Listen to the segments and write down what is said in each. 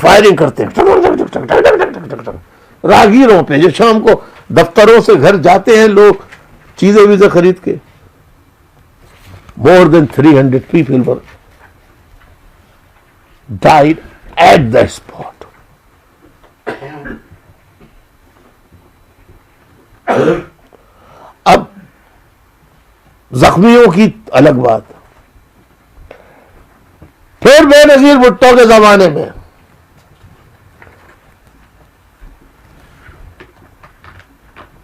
Firing करते हैं राहगीरों पे, जो शाम को दफ्तरों से घर जाते हैं लोग चीजें वीजें खरीद के। More than 300 people were died at that spot. अब जख्मियों की अलग बात। फिर बेनजीर भुट्टो के जमाने में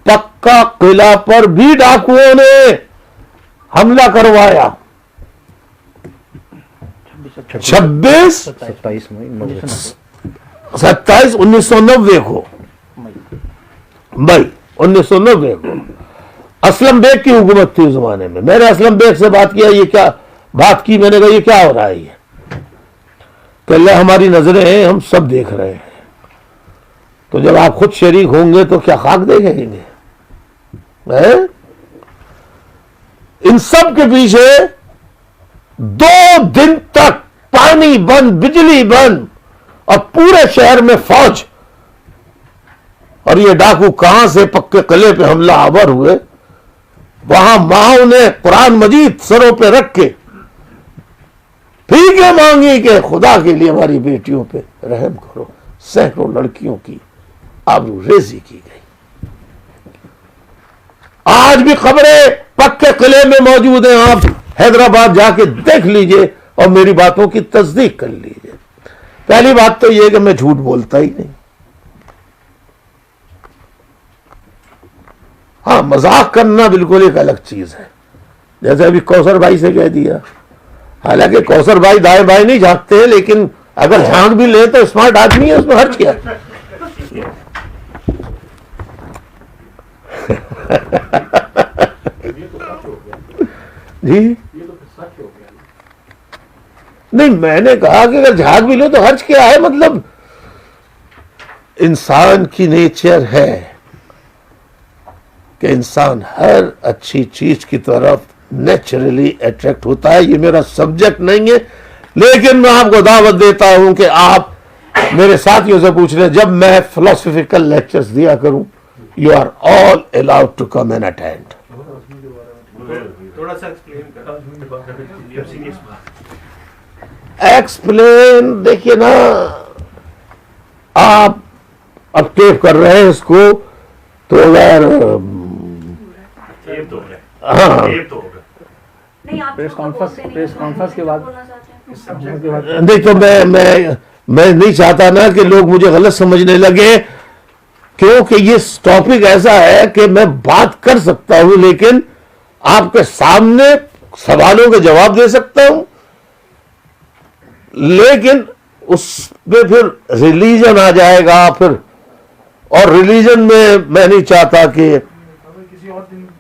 पक्का किला पर भी डाकुओं ने हमला करवाया। 27/1990 को, मई 1990 को असलम बेग की हुकूमत थी उस जमाने में। मैंने असलम बेग से बात किया, ये क्या बात की, मैंने कहा ये क्या हो रहा है, ये पहले हमारी नजरें हैं, हम सब देख रहे हैं। तो जब आप खुद शरीक होंगे तो क्या खाक देखेंगे? इन सब के पीछे 2 दिन तक पानी बंद, बिजली बंद और पूरे शहर में फौज। और ये डाकू कहां से पक्के किले पे हमला आवर हुए, वहां माओ ने कुरान मजीद सरों पे रख के भीखे मांगी कि खुदा के लिए हमारी बेटियों पे रहम करो। सैकड़ों लड़कियों की आबरू रेजी की गई। आज भी खबरें पक्के किले में मौजूद हैं, आप हैदराबाद जाके देख लीजिए और मेरी बातों की तस्दीक कर लीजिए। पहली बात तो यह कि मैं झूठ बोलता ही नहीं। हाँ, मजाक करना बिल्कुल एक अलग चीज है, जैसे अभी कौसर भाई से कह दिया। हालांकि कौसर भाई दाएं बाएं नहीं झांकते हैं, लेकिन अगर झांक भी ले तो स्मार्ट आदमी है, उसमें हर्ज किया। जी नहीं, मैंने कहा कि अगर झाग भी लो तो हर्ज क्या है। मतलब इंसान की नेचर है कि इंसान हर अच्छी चीज की तरफ नेचुरली अट्रैक्ट होता है। ये मेरा सब्जेक्ट नहीं है, लेकिन मैं आपको दावत देता हूं कि आप मेरे साथियों से पूछ रहे, जब मैं फिलोसफिकल लेक्चर्स दिया करूं, you are all allowed to come and attend. थोड़ा सा एक्सप्लेन, देखिए ना, आप अब टेप कर रहे हैं इसको, तो अगर हाँ प्रेस कॉन्फ्रेंस के बाद नहीं तो मैं नहीं चाहता ना कि लोग मुझे गलत समझने लगे, क्योंकि ये टॉपिक ऐसा है कि मैं बात कर सकता हूं, लेकिन आपके सामने सवालों के जवाब दे सकता हूं, लेकिन उसमें फिर रिलीजन आ जाएगा फिर, और रिलीजन में मैं नहीं चाहता कि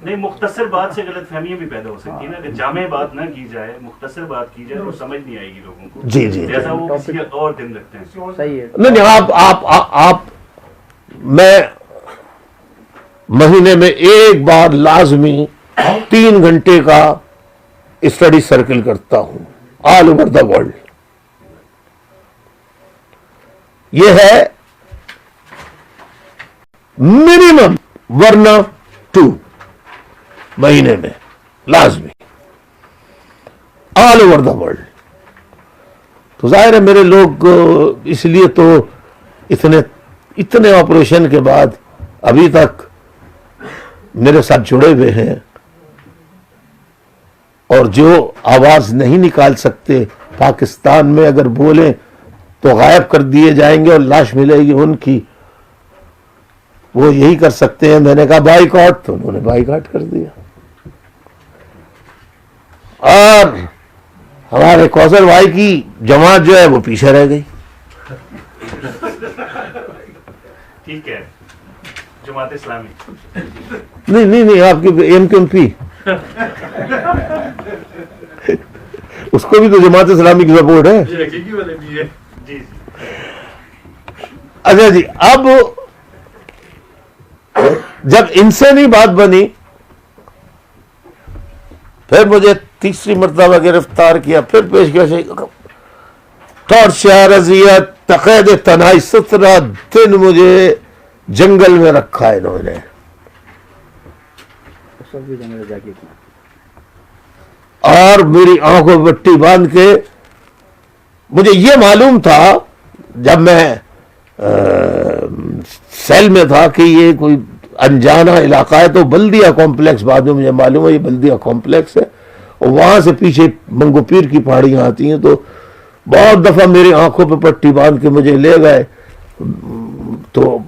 नहीं, मुख्तसर बात से गलत फहमियां भी पैदा हो सकती है ना, कि जामे बात ना की जाए, मुख्तसर बात की जाए तो समझ नहीं आएगी लोगों को। जी जी, जैसा वो किसी और दिन रखते हैं। सही है। नहीं, आप मैं महीने में एक बार लाजमी 3 घंटे का स्टडी सर्कल करता हूं ऑल ओवर द वर्ल्ड। यह है मिनिमम, वरना 2 महीने में लाजमी ऑल ओवर द वर्ल्ड। तो जाहिर है मेरे लोग इसलिए तो इतने ऑपरेशन के बाद अभी तक मेरे साथ जुड़े हुए हैं, और जो आवाज नहीं निकाल सकते पाकिस्तान में अगर बोले तो गायब कर दिए जाएंगे और लाश मिलेगी उनकी, वो यही कर सकते हैं। मैंने कहा बाइकआउट, तो उन्होंने बाइकआउट कर दिया। और हमारे कौसर भाई की जमात जो है वो पीछे रह गई। ठीक है, जमात इस्लामी नहीं, आपकी एमकेएमपी उसको भी तो जमात इस्लामी की सपोर्ट है। जी। अच्छा जी, अब जब इनसे नहीं बात बनी, फिर मुझे तीसरी मर्तबा गिरफ्तार किया, फिर पेशकश टॉर्चर, अजियत, तकैद तनाई 17 दिन मुझे जंगल में रखा इन्होंने। सब भी जंगल जाके किया। और मेरी आंखों में पट्टी बांध के, मुझे ये मालूम था जब मैं सेल में था कि ये कोई अनजाना इलाका है, तो बल्दिया कॉम्प्लेक्स, बाद में मुझे मालूम है ये बल्दिया कॉम्प्लेक्स है, और वहां से पीछे मंगोपीर की पहाड़ियां आती हैं। तो बहुत दफा मेरी आंखों पे पट्टी बांध के मुझे ले गए, तो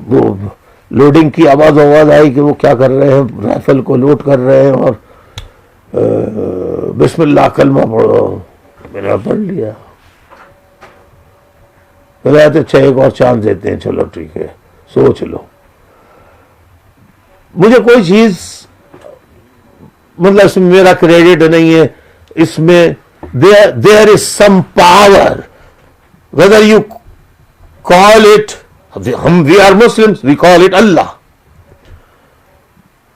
वो लोडिंग की आवाज आई कि वो क्या कर रहे हैं, राइफल को लोड कर रहे हैं, और बिस्मिल्लाह कलमा पढ़ो। मैंने पढ़ लिया। तो अच्छा एक और चांस देते हैं, चलो ठीक है, सोच लो। मुझे कोई चीज मतलब इसमें मेरा क्रेडिट नहीं है, इसमें there is some power, whether you call it, हम we are Muslims, we call it Allah,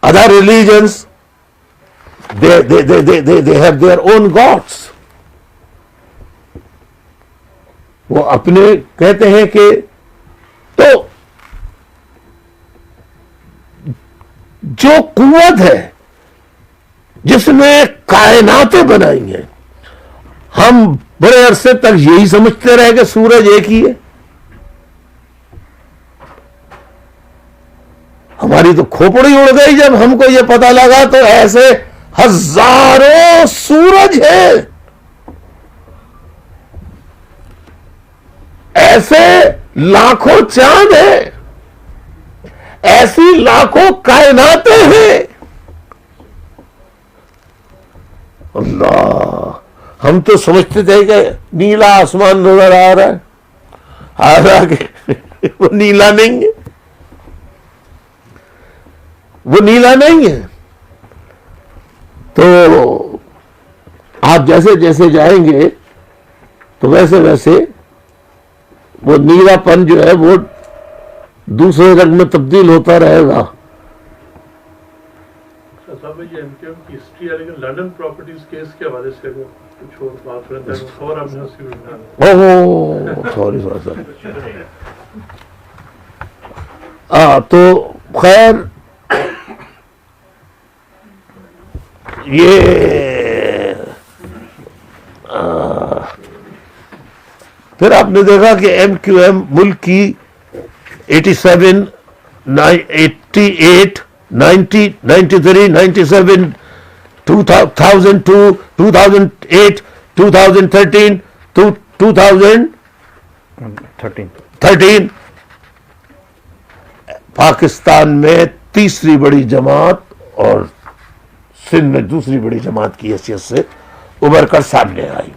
other religions they have their own gods. वो अपने कहते हैं कि तो जो कुव्वत है जिसने कायनातें बनाई हैं, हम बड़े अरसे तक यही समझते रहे कि सूरज एक ही है। हमारी तो खोपड़ी उड़ गई जब हमको यह पता लगा, तो ऐसे हजारों सूरज है, ऐसे लाखों चांद है, ऐसी लाखों कायनातें हैं। अल्लाह, हम तो समझते थे कि नीला आसमान नजर आ रहा है, हालांकि वो नीला नहीं है, वो नीला नहीं है। तो आप जैसे जैसे जाएंगे तो वैसे वैसे वो नीलापन जो है वो दूसरे रंग में तब्दील होता रहेगा। साहब ये एमकेएम की हिस्ट्री है, लेकिन लंदन प्रॉपर्टीज केस के हवाले से वो कुछ और बात रहता है, खबर आपने उसकी बता दी। Oh sorry sir. तो खैर ये फिर आपने देखा कि MQM मुल्क की 87, 88, 90, 93, 97, 2002, 2008, 2013, 2013 पाकिस्तान में तीसरी बड़ी जमात और सिंध में दूसरी बड़ी जमात की हैसियत से उभर कर सामने आई।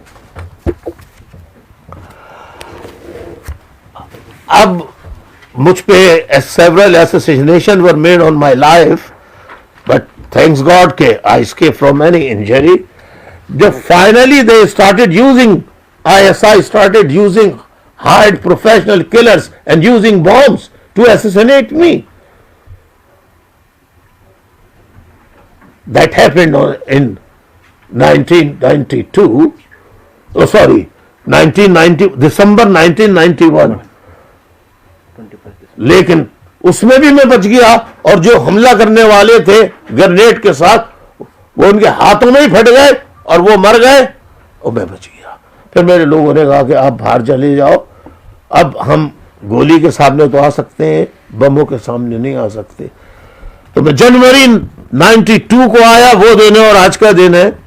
अब मुझ पे several assassinations were made on my life, but thanks God के I escaped from any injury. जब finally they started using, ISI started using hired professional killers and using bombs to assassinate me. That happened in 1992. Oh, sorry, 1990, December 1991. लेकिन उसमें भी मैं बच गया, और जो हमला करने वाले थे ग्रेनेड के साथ, वो उनके हाथों में ही फट गए और वो मर गए और मैं बच गया। फिर मेरे लोगों ने कहा कि आप बाहर चले जाओ, अब हम गोली के सामने तो आ सकते हैं, बमों के सामने नहीं आ सकते। तो मैं जनवरी 92 को आया, वो दिन है और आज का दिन है।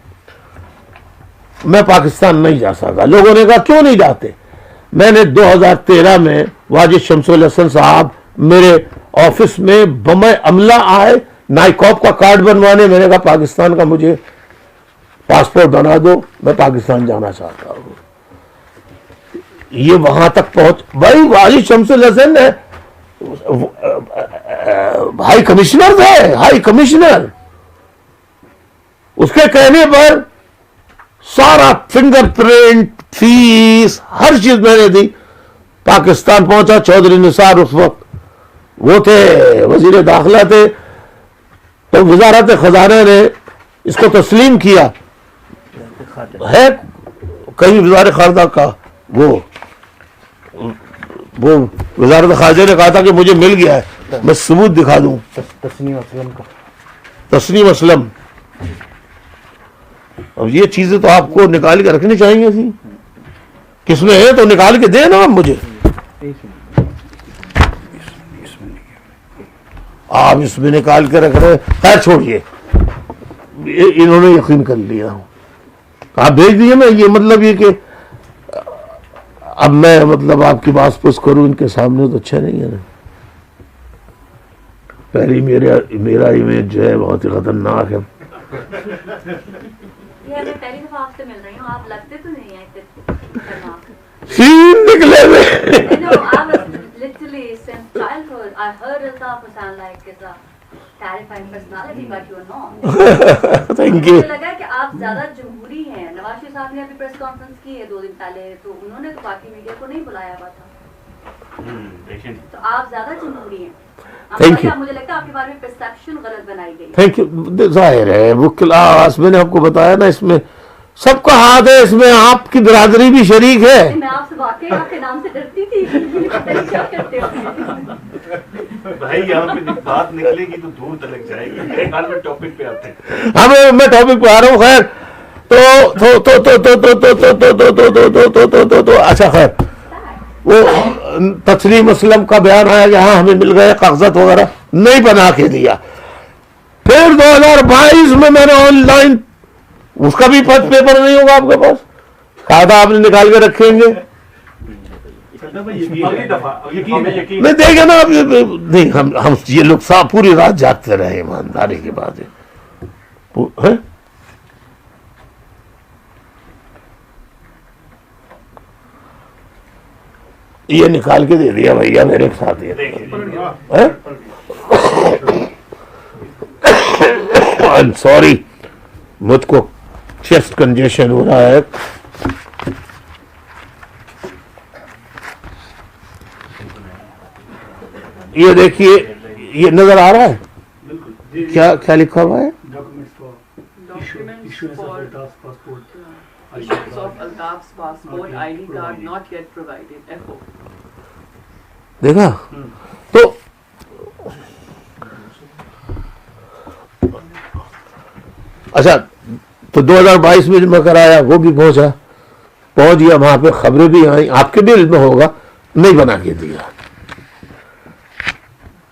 मैं पाकिस्तान नहीं जा सका। लोगों ने कहा क्यों नहीं जाते? मैंने 2013 में वाजिद शमसुल हसन साहब मेरे ऑफिस में बम अमला आए नाइकॉप का कार्ड बनवाने। मैंने कहा पाकिस्तान का मुझे पासपोर्ट बना दो, मैं पाकिस्तान जाना चाहता हूं। ये वहां तक पहुंच भाई, वाजिद शमसुल हसन है हाई कमिश्नर थे, हाई कमिश्नर। उसके कहने पर सारा फिंगरप्रिंट, फीस, हर चीज मैंने दी। पाकिस्तान पहुंचा, चौधरी निसार उस वक्त वो थे, वजीर दाखिला थे, तो वजारत खजाना ने इसको तस्लीम किया है। कहीं वजार खारजा का वो वो वजारत खारजा ने कहा था कि मुझे मिल गया है, मैं सबूत दिखा दूं। तस्नीम असलम का तस्नीम असलम, अब ये चीजें तो आपको निकाल के रखनी चाहिए थी। किसमें है तो निकाल के दे ना मुझे। आप इसमें निकाल के रख रहे, खैर छोड़िए, इन्होंने यकीन कर लिया, आप भेज दिए ना। ये मतलब ये कि अब मैं मतलब आपकी बात पुछ करूं इनके सामने तो अच्छा नहीं है ना। पहली मेरा इमेज जो है बहुत ही खतरनाक है। ये मैं पहली दफा आपसे मिल रही हूँ, आप लगते तो नहीं है इतने खतरनाक। सीन निकले हुए। No, I was literally since childhood. I heard Iltaf Hussain like is a terrifying personality, but you're not. Thank you. मुझे लगा कि आप ज्यादा जमहूरी हैं। नवाज शरीफ साहब ने अभी प्रेस कॉन्फ्रेंस की है 2 दिन पहले, तो उन्होंने तो बाकी मीडिया को नहीं बुलाया हुआ था, देखें तो आप ज्यादा जमहूरी हैं। Thank you. मुझे लगता है आपके बारे में परसेप्शन गलत बनाई गई। Thank you. जाहिर है वो क्लास मैंने आपको बताया ना, इसमें सबका हाथ है, इसमें आपकी बिरादरी भी शरीक है। मैं आपसे वाकई आपके नाम से डरती थी। क्या करते हो? भाई यहाँ पे बात निकलेगी तो दूर तक जाएगी। मेरे ख्याल में टॉपिक पे आते हैं। हाँ मैं टॉपिक पे आ रहा हूँ। खैर तो अच्छा, खैर वो तस्लीम असलम का बयान आया कि हाँ हमें मिल गए कागजात वगैरह, नहीं बना के दिया। फिर 2022 में मैंने ऑनलाइन, उसका भी पेपर नहीं होगा आपके पास, कहा था आपने निकाल के रखेंगे। नहीं देगा ना आप, नहीं हम ये लोग साहब पूरी रात जागते रहे, ईमानदारी की बात है। ये निकाल के दे दिया भैया मेरे साथ ये। आई एम सॉरी, मुझको चेस्ट कंजेशन हो रहा है। ये देखिए, ये नजर आ रहा है क्या क्या लिखा हुआ है? Issuance of Altaf's passport, ID card not yet provided. FO. देखा तो अच्छा, तो 2022 में जब मैं कराया वो भी पहुंच गया वहां पे, खबरें भी आई, आपके भी इल्म होगा, नहीं बना के दिया।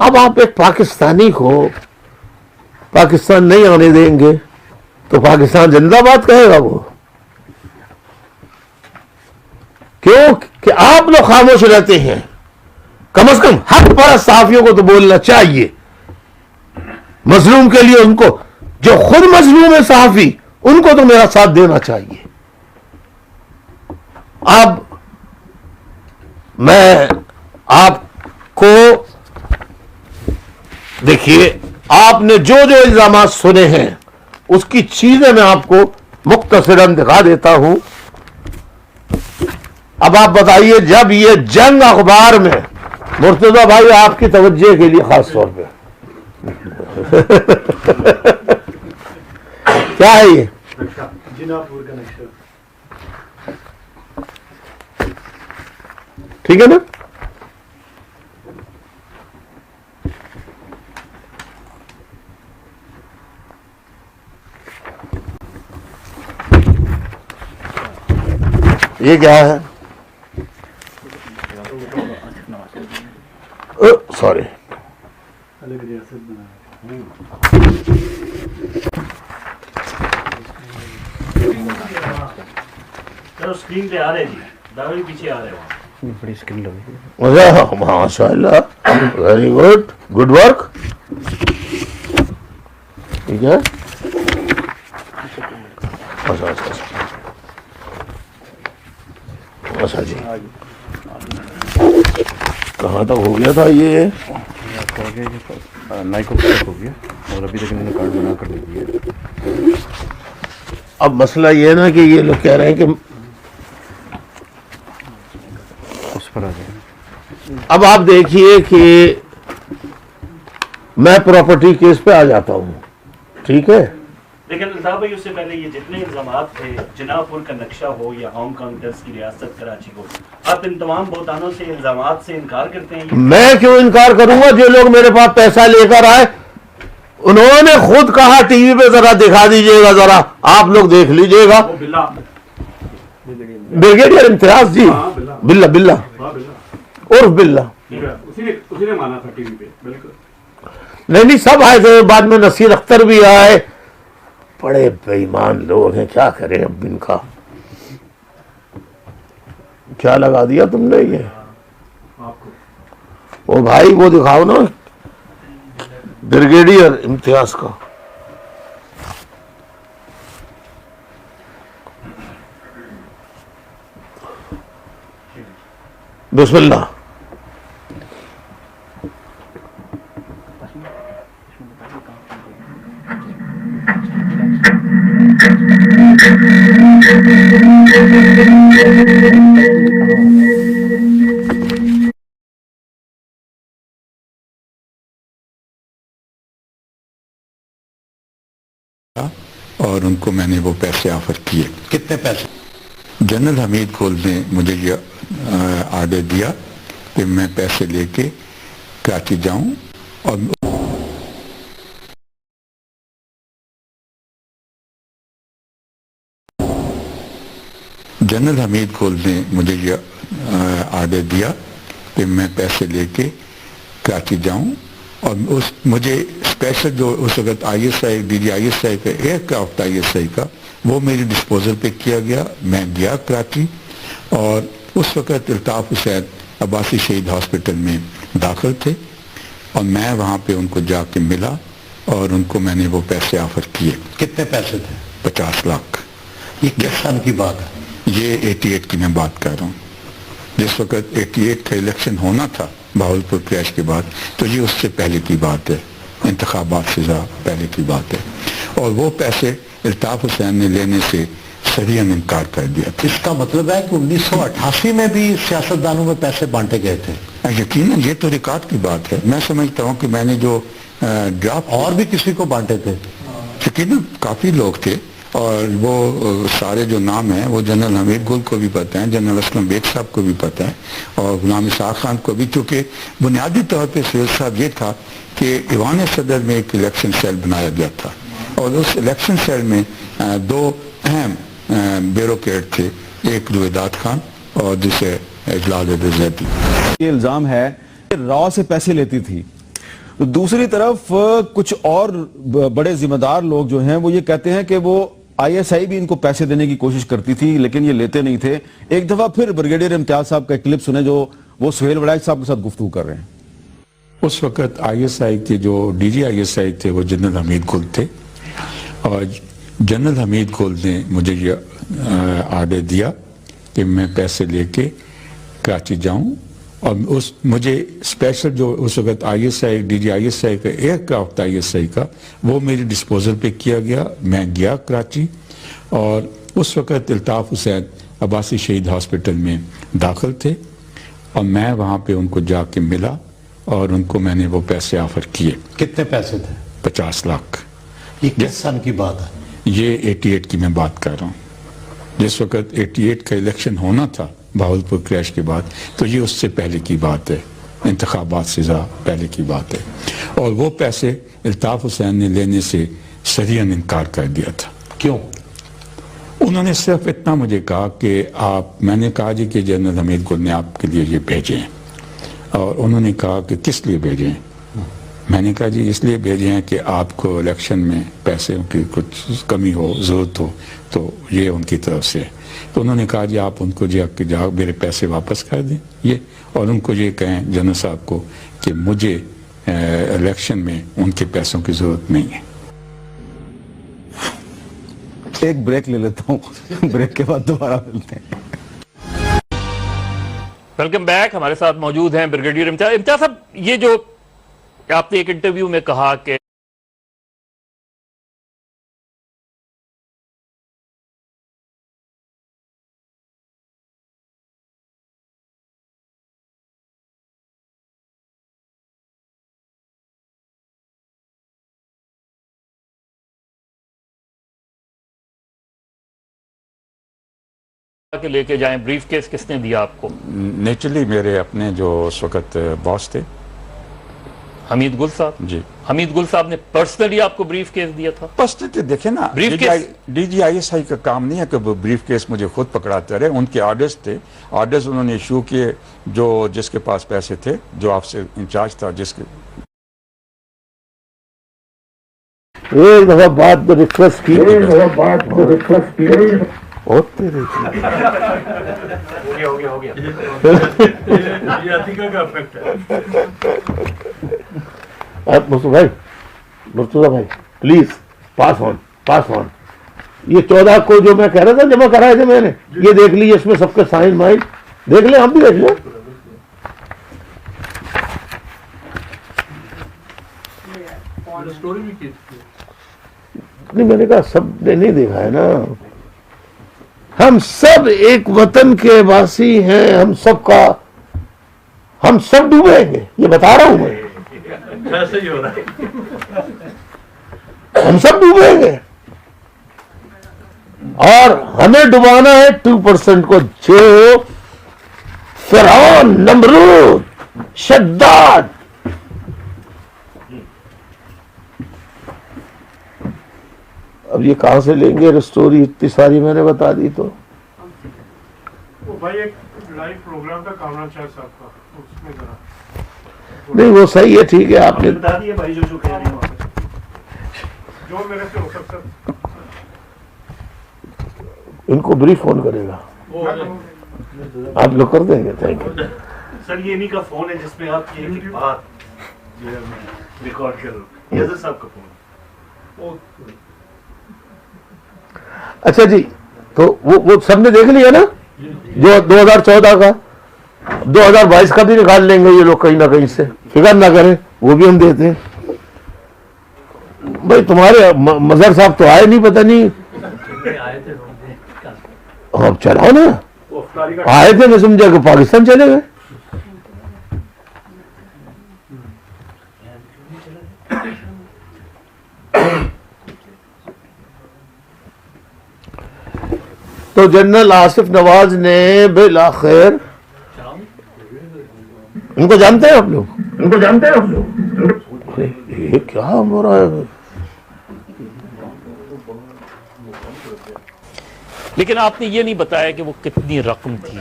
अब आप एक पाकिस्तानी को पाकिस्तान नहीं आने देंगे तो पाकिस्तान जिंदाबाद कहेगा वो? क्यों कि आप लोग खामोश रहते हैं। कम से कम हक पर सहाफियों को तो बोलना चाहिए, मजलूम के लिए, उनको जो खुद मजलूम है सहाफी, उनको तो मेरा साथ देना चाहिए। अब मैं आपको देखिए, आपने जो जो इल्जामात सुने हैं उसकी चीजें मैं आपको मुख्तसरन दिखा देता हूं। अब आप बताइए, जब ये जंग अखबार में, मुर्तजा भाई आपकी तवज्जो के लिए खास तौर पे क्या है ये? ठीक है ना? ये क्या है? सॉरी, चलो स्क्रीन पे आ रहे जी, दावरी पीछे आ रहे हो। बड़ी स्किल लगी। माशाल्लाह, वेरी गुड, गुड वर्क। ठीक है, अच्छा जी, कहाँ तक हो गया था ये? नाइक हो गया और अभी तक इन्होंने कार्ड बना कर दे दिया। अब मसला ये है ना कि ये लोग कह रहे हैं कि उस पर आ जाए। अब आप देखिए कि मैं प्रॉपर्टी केस पे आ जाता हूँ, ठीक है, लेकिन अल्ताफ भाई उससे पहले ये जितने इल्जामात थे, जनापुर का नक्शा हो या हांगकांग टर्स की रियासत कराची को, आप इन तमाम बोतानों से इल्जामात से इनकार करते हैं? मैं क्यों इनकार करूंगा? जो लोग मेरे पास पैसा लेकर आए उन्होंने खुद कहा टीवी पे जरा दिखा दीजिएगा, जरा आप लोग देख लीजिएगा। ब्रिगेडियर इम्तियाज जी, बिल्ला बिल्ला उर्फ बिल्ला, उसी ने माना था टीवी पे, बिल्कुल। नहीं सब आए थे, बाद में नसीर अख्तर भी आए। बड़े बेईमान लोग हैं, क्या करें अब इनका। क्या लगा दिया तुमने ये? ओ भाई वो दिखाओ ना ब्रिगेडियर इम्तियाज का। बिस्मिल्लाह। और उनको मैंने वो पैसे ऑफर किए। कितने पैसे? जनरल हमीद कोल ने मुझे ये आर्डर दिया कि मैं पैसे लेके कराची जाऊं और जनरल हमीद कोल ने मुझे ये आर्डर दिया कि मैं पैसे लेके कराची जाऊं और उस मुझे स्पेशल जो उस वक्त ISI DGISI का एयरक्राफ्ट ISI का वो मेरी डिस्पोजल पे किया गया। मैं गया कराची और उस वक्त अल्ताफ हुसैन अब्बासी शहीद हॉस्पिटल में दाखिल थे और मैं वहाँ पे उनको जाके मिला और उनको मैंने वो पैसे ऑफर किए। कितने पैसे थे? 50 लाख। ये किस साल की बात है? ये 88 की मैं बात कर रहा हूँ, जिस वक्त 88 का इलेक्शन होना था बहावलपुर क्रैश के बाद, तो ये उससे पहले की बात है, इंतखाबात से पहले की बात है। और वो पैसे अल्ताफ हुसैन ने लेने से सरियन इनकार कर दिया था। इसका मतलब है कि 1988 में भी सियासतदानों में पैसे बांटे गए थे? यकीनन ये तो रिकॉर्ड की बात है। मैं समझता हूँ कि मैंने जो ड्राफ्ट और भी किसी को बांटे थे? यकीनन काफी लोग थे और वो सारे जो नाम हैं वो जनरल हमीद गुल को भी पता है, जनरल असलम बेग साहब को भी पता है और गुलाम इसाक खान को भी, क्योंकि बुनियादी तौर पे सैयद साहब ये था कि ईवान सदर में एक इलेक्शन सेल बनाया गया था और उस इलेक्शन सेल में दो अहम ब्यूरोक्रेट थे, एक रुएदात खान और दूसरे इजलाल रज़ैदी। ये इल्जाम है कि रॉ से पैसे लेती थी। तो दूसरी तरफ कुछ और बड़े जिम्मेदार लोग जो हैं वो ये कहते हैं कि वो ISI भी इनको पैसे देने की कोशिश करती थी लेकिन ये लेते नहीं थे। एक दफा फिर ब्रिगेडियर इम्तियाज साहब का एक क्लिप सुने जो वो सुहेल वड़ाइच साहब के साथ गुफ्तगू कर रहे हैं। उस वक्त ISI के जो DG ISI थे वो जनरल हमीद गुल थे और जनरल हमीद गुल ने मुझे ये आर्डर दिया कि मैं पैसे लेके कराची जाऊं और उस मुझे स्पेशल जो उस वक्त ISI DG ISI का एयरक्राफ्ट ISI का वो मेरी डिस्पोजल पे किया गया। मैं गया कराची और उस वक्त अल्ताफ हुसैन अब्बासी शहीद हॉस्पिटल में दाखिल थे और मैं वहाँ पे उनको जाके मिला और उनको मैंने वो पैसे ऑफर किए। कितने पैसे थे? 50 लाख। ये किस साल की बात है? ये 88 की मैं बात कर रहा हूँ, जिस वक्त 88 का इलेक्शन होना था बहावलपुर क्रैश के बाद, तो ये उससे पहले की बात है, इंतखाबात से पहले की बात है। और वो पैसे अल्ताफ हुसैन ने लेने से सरियन इनकार कर दिया था। क्यों? उन्होंने सिर्फ इतना मुझे कहा कि मैंने कहा जी कि जनरल हमीद गुल ने आपके लिए ये भेजे हैं और उन्होंने कहा कि किस लिए भेजे हैं? मैंने कहा जी इसलिए भेजे हैं कि आपको इलेक्शन में पैसे की कुछ कमी हो, ज़रूरत हो, तो ये उनकी तरफ से है। तो उन्होंने कहा जी आप उनको जाओ मेरे पैसे वापस कर दें ये, और उनको ये कहें जनरल साहब को कि मुझे इलेक्शन में उनके पैसों की ज़रूरत नहीं है। एक ब्रेक ले लेता हूँ, ब्रेक के बाद दोबारा मिलते हैं। Welcome back. हमारे साथ मौजूद हैं ब्रिगेडियर इम्तियाज साहब। ये जो आपने एक इंटरव्यू में कहा कि के लेके जाएं, ब्रीफ केस किसने दिया आपको? नेचुरली मेरे अपने जो उस वक्त बॉस थे, हमीद गुल साहब जी। हमीद गुल साहब ने पर्सनली आपको ब्रीफ केस दिया था? पर्सनली देखे ना, Briefcase? DGISI का काम नहीं है कि वो ब्रीफ केस मुझे खुद पकड़ाते रहे। उनके ऑर्डर्स थे, ऑर्डर्स उन्होंने इशू किए, जो जिसके पास पैसे थे, जो आपसे इंचार्ज था, जिसके एक दफा बात को रिक्वेस्ट की, और तेरे हो गया ये अतिका का इफेक्ट है। मुर्तजा भाई प्लीज पास ऑन। ये 14 को जो मैं कह रहा था जमा कराए थे मैंने, ये देख लीजिए, इसमें सबके साइन माइन देख ले, हम भी देख लें। स्टोरी भी की थी। नहीं, मैंने कहा सबने नहीं देखा है ना। हम सब एक वतन के वासी हैं, हम सब डूबेंगे, ये बता रहा हूं मैं। ऐसे ही हो रहा है। हम सब डूबेंगे और हमें डुबाना है 2% को, जो फिरौन, नमरूद, शद्दाद, अब ये कहां से लेंगे स्टोरी, इतनी सारी मैंने बता दी तो। वो भाई एक लाइव प्रोग्राम का कामना चाहिए साहब का, उसमें जरा नहीं वो सही है, ठीक है, आपने बता दिए भाई जो कह रहे हैं वहाँ पे। जो मेरे से हो सकता है। इनको ब्रीफ फोन करेगा, आप लोग कर देंगे। थैंक यू सर, ये इन्हीं का फोन है जिसमें आप ये एक बात जो है मैं रिकॉर्ड कर रहा हूँ, यजर साहब का फोन। अच्छा जी, तो वो सबने देख लिया ना, जो 2014 का, 2022 का भी निकाल लेंगे ये लोग कहीं ना कहीं से, फिक्र ना करें, वो भी हम देते हैं। भाई तुम्हारे मजहर साहब तो आए नहीं, पता नहीं अब चलाओ ना, आए थे, मैं समझा कि पाकिस्तान चले गए। तो जनरल आसिफ नवाज ने बिल आखिर, इनको जानते हैं आप लोग? ये क्या हो रहा है? लेकिन आपने ये नहीं बताया कि वो कितनी रकम थी।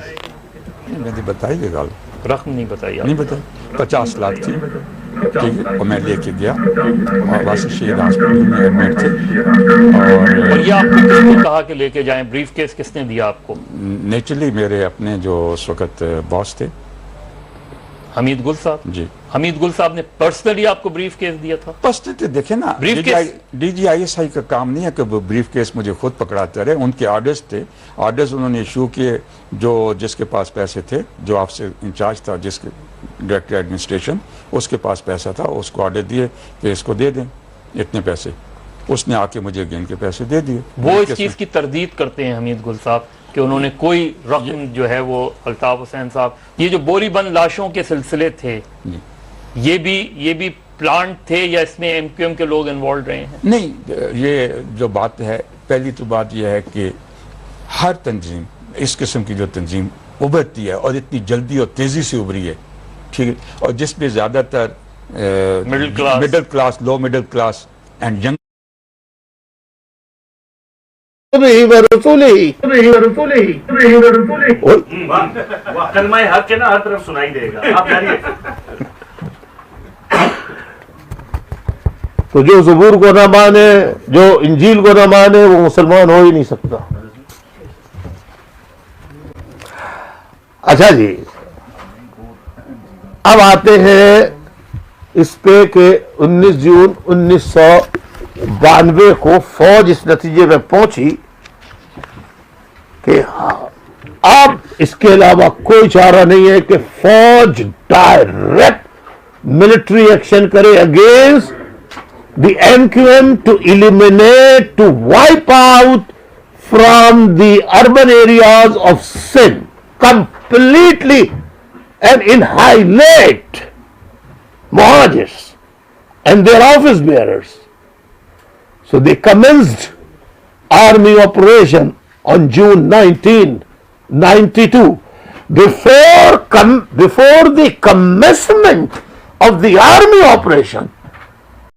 मैंने बताई ये गल, रकम नहीं बताई नहीं बताई। 50 लाख थी, ठीक है, और मैं लेके गया और बस शहीद हॉस्पिटल में एडमिट थे। और ये आपको किसने कहा कि लेके जाएं, ब्रीफ केस किसने दिया आपको? नेचुरली मेरे अपने जो उस वक्त बॉस थे, हमीद गुल साहब जी। हमीद गुल साहब ने पर्सनली आपको ब्रीफ केस दिया था? पर्सनली देखे ना, Briefcase? DGISI का काम नहीं है कि वो ब्रीफ केस मुझे खुद पकड़ाते रहे। उनके ऑर्डर्स थे, ऑर्डर्स उन्होंने इशू किए, जो जिसके पास पैसे थे, जो आपसे इंचार्ज था, जिसके डायरेक्टर एडमिनिस्ट्रेशन, उसके पास पैसा था, उसको ऑर्डर दिए कि इसको दे दें इतने पैसे। उसने आके मुझे गेन के पैसे दे दिए। वो इस चीज की तरदीद करते हैं हमीद गुल साहब कि उन्होंने कोई रकम जो है वो, अल्ताफ हुसैन साहब, ये जो बोरीबंद लाशों के सिलसिले थे, ये भी प्लांट थे या इसमें MQM के लोग इन्वॉल्व रहे हैं? नहीं, ये जो बात है, पहली तो बात यह है कि हर तंजीम, इस किस्म की जो तंजीम उभरती है और इतनी जल्दी और तेजी से उभरी है, ठीक है, और जिसमें ज्यादातर middle class, low middle class and young कलमा हक है ना, हर तरफ सुनाई देगा, आप जानिए। तो जो ज़बूर को ना माने, जो इंजील को ना माने, वो मुसलमान हो ही नहीं सकता। अच्छा जी, अब आते हैं इस पे कि 19 जून 1992 को फौज इस नतीजे में पहुंची कि अब इसके अलावा कोई चारा नहीं है कि फौज डायरेक्ट मिलिट्री एक्शन करे against the MQM to eliminate, to wipe out from the urban areas of Sindh completely and annihilate Muhajirs and their office bearers. So they commenced army operation on June 19, 92. Before the commencement of the army operation,